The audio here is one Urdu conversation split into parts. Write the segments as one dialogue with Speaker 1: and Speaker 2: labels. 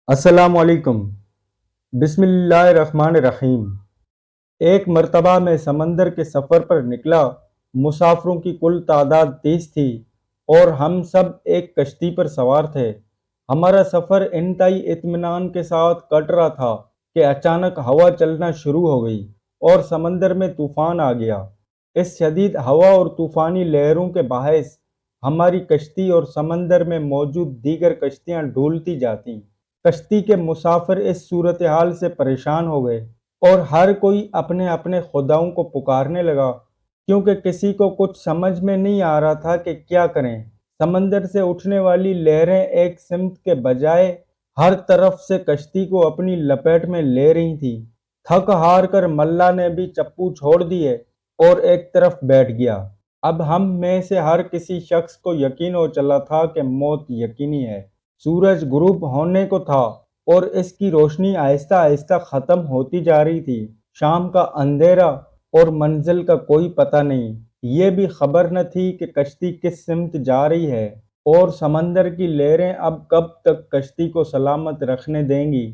Speaker 1: السلام علیکم۔ بسم اللہ الرحمن الرحیم۔ ایک مرتبہ میں سمندر کے سفر پر نکلا۔ مسافروں کی کل تعداد 30 تھی اور ہم سب ایک کشتی پر سوار تھے۔ ہمارا سفر انتہائی اطمینان کے ساتھ کٹ رہا تھا کہ اچانک ہوا چلنا شروع ہو گئی اور سمندر میں طوفان آ گیا۔ اس شدید ہوا اور طوفانی لہروں کے باعث ہماری کشتی اور سمندر میں موجود دیگر کشتیاں ڈھولتی جاتیں۔ کشتی کے مسافر اس صورتحال سے پریشان ہو گئے اور ہر کوئی اپنے اپنے خداؤں کو پکارنے لگا، کیونکہ کسی کو کچھ سمجھ میں نہیں آ رہا تھا کہ کیا کریں۔ سمندر سے اٹھنے والی لہریں ایک سمت کے بجائے ہر طرف سے کشتی کو اپنی لپیٹ میں لے رہی تھیں۔ تھک ہار کر ملا نے بھی چپو چھوڑ دیے اور ایک طرف بیٹھ گیا۔ اب ہم میں سے ہر کسی شخص کو یقین ہو چلا تھا کہ موت یقینی ہے۔ سورج غروب ہونے کو تھا اور اس کی روشنی آہستہ آہستہ ختم ہوتی جا رہی تھی۔ شام کا اندھیرا اور منزل کا کوئی پتہ نہیں۔ یہ بھی خبر نہ تھی کہ کشتی کس سمت جا رہی ہے اور سمندر کی لہریں اب کب تک کشتی کو سلامت رکھنے دیں گی۔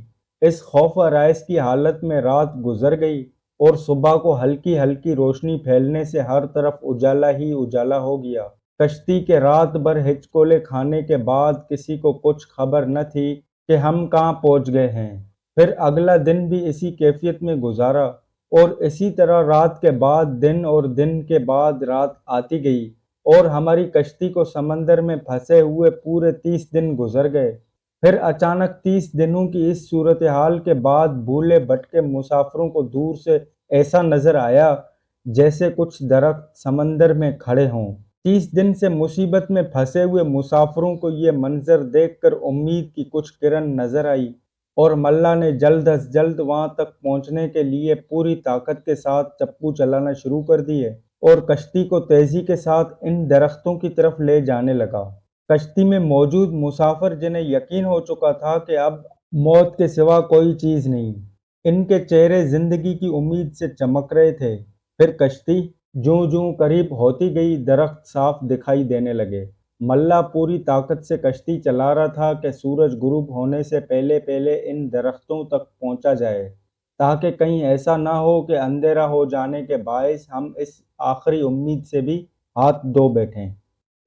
Speaker 1: اس خوف آرائش کی حالت میں رات گزر گئی اور صبح کو ہلکی ہلکی روشنی پھیلنے سے ہر طرف اجالا ہی اجالا ہو گیا۔ کشتی کے رات بھر ہچکولے کھانے کے بعد کسی کو کچھ خبر نہ تھی کہ ہم کہاں پہنچ گئے ہیں۔ پھر اگلا دن بھی اسی کیفیت میں گزارا اور اسی طرح رات کے بعد دن اور دن کے بعد رات آتی گئی اور ہماری کشتی کو سمندر میں پھنسے ہوئے پورے 30 دن گزر گئے۔ پھر اچانک 30 دنوں کی اس صورتحال کے بعد بھولے بھٹکے مسافروں کو دور سے ایسا نظر آیا جیسے کچھ درخت سمندر میں کھڑے ہوں۔ 30 دن سے مصیبت میں پھنسے ہوئے مسافروں کو یہ منظر دیکھ کر امید کی کچھ کرن نظر آئی اور ملا نے جلد از جلد وہاں تک پہنچنے کے لیے پوری طاقت کے ساتھ چپو چلانا شروع کر دیے اور کشتی کو تیزی کے ساتھ ان درختوں کی طرف لے جانے لگا۔ کشتی میں موجود مسافر جنہیں یقین ہو چکا تھا کہ اب موت کے سوا کوئی چیز نہیں، ان کے چہرے زندگی کی امید سے چمک رہے تھے۔ پھر کشتی جوں جوں قریب ہوتی گئی درخت صاف دکھائی دینے لگے۔ ملا پوری طاقت سے کشتی چلا رہا تھا کہ سورج غروب ہونے سے پہلے پہلے ان درختوں تک پہنچا جائے، تاکہ کہیں ایسا نہ ہو کہ اندھیرا ہو جانے کے باعث ہم اس آخری امید سے بھی ہاتھ دھو بیٹھیں۔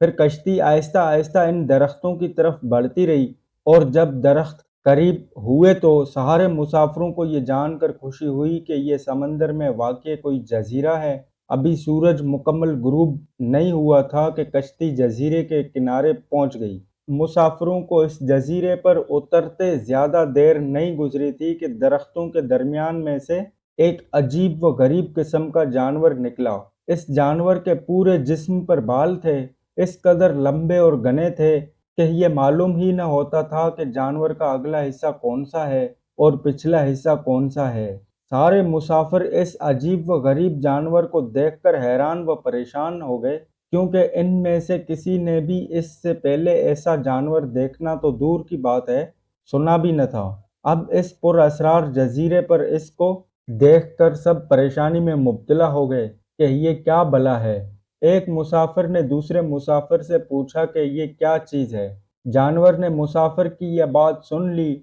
Speaker 1: پھر کشتی آہستہ آہستہ ان درختوں کی طرف بڑھتی رہی اور جب درخت قریب ہوئے تو سارے مسافروں کو یہ جان کر خوشی ہوئی کہ یہ سمندر میں واقع کوئی جزیرہ ہے۔ ابھی سورج مکمل غروب نہیں ہوا تھا کہ کشتی جزیرے کے کنارے پہنچ گئی۔ مسافروں کو اس جزیرے پر اترتے زیادہ دیر نہیں گزری تھی کہ درختوں کے درمیان میں سے ایک عجیب و غریب قسم کا جانور نکلا۔ اس جانور کے پورے جسم پر بال تھے، اس قدر لمبے اور گھنے تھے کہ یہ معلوم ہی نہ ہوتا تھا کہ جانور کا اگلا حصہ کون سا ہے اور پچھلا حصہ کون سا ہے۔ سارے مسافر اس عجیب و غریب جانور کو دیکھ کر حیران و پریشان ہو گئے، کیونکہ ان میں سے کسی نے بھی اس سے پہلے ایسا جانور دیکھنا تو دور کی بات ہے، سنا بھی نہ تھا۔ اب اس پر اسرار جزیرے پر اس کو دیکھ کر سب پریشانی میں مبتلا ہو گئے کہ یہ کیا بلا ہے۔ ایک مسافر نے دوسرے مسافر سے پوچھا کہ یہ کیا چیز ہے۔ جانور نے مسافر کی یہ بات سن لی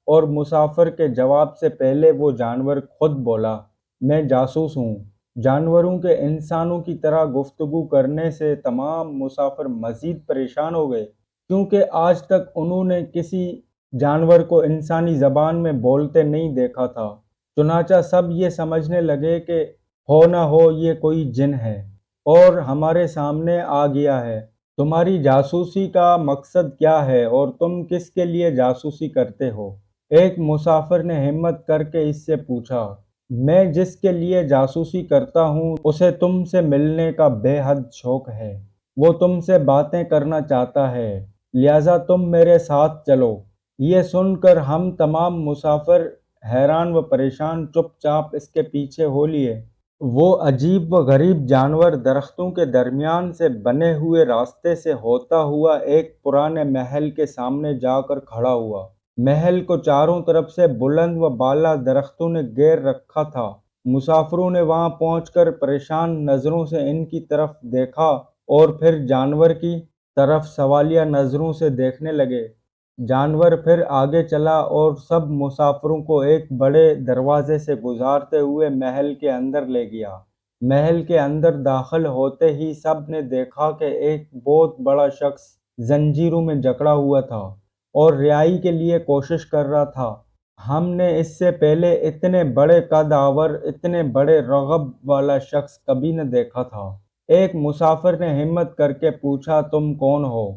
Speaker 1: اور مسافر کے جواب سے پہلے وہ جانور خود بولا، میں جاسوس ہوں۔ جانوروں کے انسانوں کی طرح گفتگو کرنے سے تمام مسافر مزید پریشان ہو گئے، کیونکہ آج تک انہوں نے کسی جانور کو انسانی زبان میں بولتے نہیں دیکھا تھا۔ چنانچہ سب یہ سمجھنے لگے کہ ہو نہ ہو یہ کوئی جن ہے اور ہمارے سامنے آ گیا ہے۔ تمہاری جاسوسی کا مقصد کیا ہے اور تم کس کے لیے جاسوسی کرتے ہو؟ ایک مسافر نے ہمت کر کے اس سے پوچھا، میں جس کے لیے جاسوسی کرتا ہوں اسے تم سے ملنے کا بے حد شوق ہے۔ وہ تم سے باتیں کرنا چاہتا ہے، لہٰذا تم میرے ساتھ چلو۔ یہ سن کر ہم تمام مسافر حیران و پریشان چپ چاپ اس کے پیچھے ہو لیے۔ وہ عجیب و غریب جانور درختوں کے درمیان سے بنے ہوئے راستے سے ہوتا ہوا ایک پرانے محل کے سامنے جا کر کھڑا ہوا۔ محل کو چاروں طرف سے بلند و بالا درختوں نے گھیر رکھا تھا۔ مسافروں نے وہاں پہنچ کر پریشان نظروں سے ان کی طرف دیکھا اور پھر جانور کی طرف سوالیہ نظروں سے دیکھنے لگے۔ جانور پھر آگے چلا اور سب مسافروں کو ایک بڑے دروازے سے گزارتے ہوئے محل کے اندر لے گیا۔ محل کے اندر داخل ہوتے ہی سب نے دیکھا کہ ایک بہت بڑا شخص زنجیروں میں جکڑا ہوا تھا اور رہائی کے لیے کوشش کر رہا تھا۔ ہم نے اس سے پہلے اتنے بڑے قد آور، اتنے بڑے رغب والا شخص کبھی نہ دیکھا تھا۔ ایک مسافر نے ہمت کر کے پوچھا، تم کون ہو؟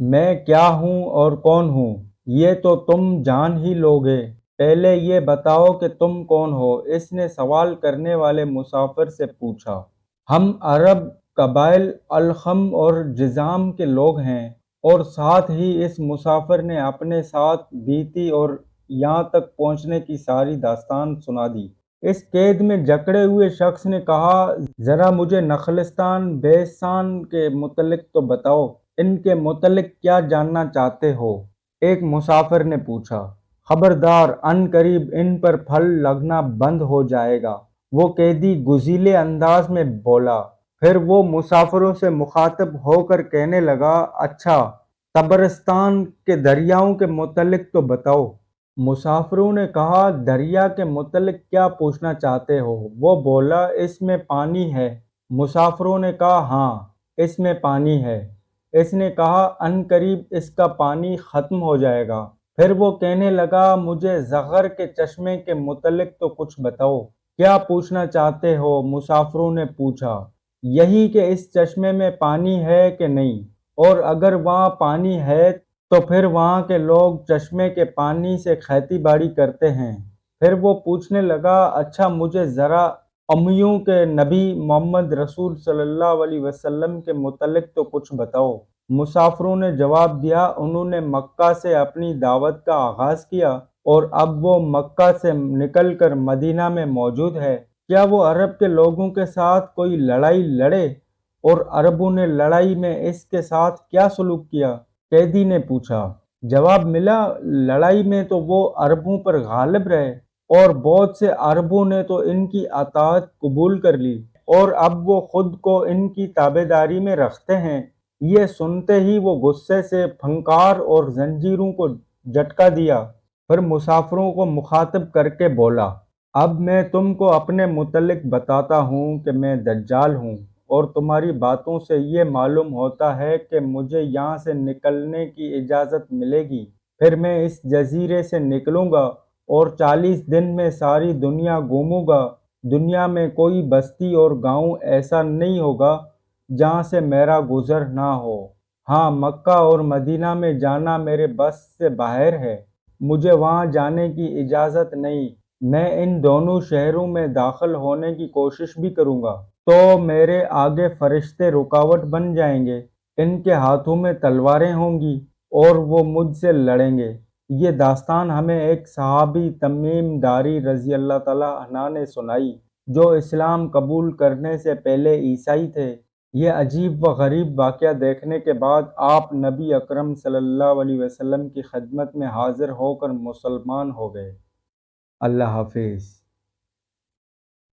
Speaker 1: میں کیا ہوں اور کون ہوں یہ تو تم جان ہی لوگے، پہلے یہ بتاؤ کہ تم کون ہو؟ اس نے سوال کرنے والے مسافر سے پوچھا۔ ہم عرب قبائل الخم اور جذام کے لوگ ہیں۔ اور ساتھ ہی اس مسافر نے اپنے ساتھ بیتی اور یہاں تک پہنچنے کی ساری داستان سنا دی۔ اس قید میں جکڑے ہوئے شخص نے کہا، ذرا مجھے نخلستان بیسان کے متعلق تو بتاؤ، ان کے متعلق کیا جاننا چاہتے ہو؟ ایک مسافر نے پوچھا۔ خبردار، عن قریب ان پر پھل لگنا بند ہو جائے گا، وہ قیدی گزیلے انداز میں بولا۔ پھر وہ مسافروں سے مخاطب ہو کر کہنے لگا، اچھا، طبرستان کے دریاؤں کے متعلق تو بتاؤ۔ مسافروں نے کہا، دریا کے متعلق کیا پوچھنا چاہتے ہو؟ وہ بولا، اس میں پانی ہے۔ مسافروں نے کہا، ہاں، اس میں پانی ہے۔ اس نے کہا، عن قریب اس کا پانی ختم ہو جائے گا۔ پھر وہ کہنے لگا، مجھے زغر کے چشمے کے متعلق تو کچھ بتاؤ۔ کیا پوچھنا چاہتے ہو؟ مسافروں نے پوچھا۔ یہی کہ اس چشمے میں پانی ہے کہ نہیں، اور اگر وہاں پانی ہے تو پھر وہاں کے لوگ چشمے کے پانی سے کھیتی باڑی کرتے ہیں۔ پھر وہ پوچھنے لگا، اچھا، مجھے ذرا امیوں کے نبی محمد رسول صلی اللہ علیہ وسلم کے متعلق تو کچھ بتاؤ۔ مسافروں نے جواب دیا، انہوں نے مکہ سے اپنی دعوت کا آغاز کیا اور اب وہ مکہ سے نکل کر مدینہ میں موجود ہے۔ کیا وہ عرب کے لوگوں کے ساتھ کوئی لڑائی لڑے اور عربوں نے لڑائی میں اس کے ساتھ کیا سلوک کیا؟ قیدی نے پوچھا۔ جواب ملا، لڑائی میں تو وہ عربوں پر غالب رہے اور بہت سے عربوں نے تو ان کی اطاعت قبول کر لی اور اب وہ خود کو ان کی تابعداری میں رکھتے ہیں۔ یہ سنتے ہی وہ غصے سے پھنکار اور زنجیروں کو جھٹکا دیا۔ پھر مسافروں کو مخاطب کر کے بولا، اب میں تم کو اپنے متعلق بتاتا ہوں کہ میں دجال ہوں، اور تمہاری باتوں سے یہ معلوم ہوتا ہے کہ مجھے یہاں سے نکلنے کی اجازت ملے گی، پھر میں اس جزیرے سے نکلوں گا اور 40 دن میں ساری دنیا گھوموں گا۔ دنیا میں کوئی بستی اور گاؤں ایسا نہیں ہوگا جہاں سے میرا گزر نہ ہو۔ ہاں، مکہ اور مدینہ میں جانا میرے بس سے باہر ہے، مجھے وہاں جانے کی اجازت نہیں۔ میں ان دونوں شہروں میں داخل ہونے کی کوشش بھی کروں گا تو میرے آگے فرشتے رکاوٹ بن جائیں گے، ان کے ہاتھوں میں تلواریں ہوں گی اور وہ مجھ سے لڑیں گے۔ یہ داستان ہمیں ایک صحابی تمیم داری رضی اللہ تعالیٰ عنہ نے سنائی، جو اسلام قبول کرنے سے پہلے عیسائی تھے۔ یہ عجیب و غریب واقعہ دیکھنے کے بعد آپ نبی اکرم صلی اللہ علیہ وسلم کی خدمت میں حاضر ہو کر مسلمان ہو گئے۔ اللہ حافظ۔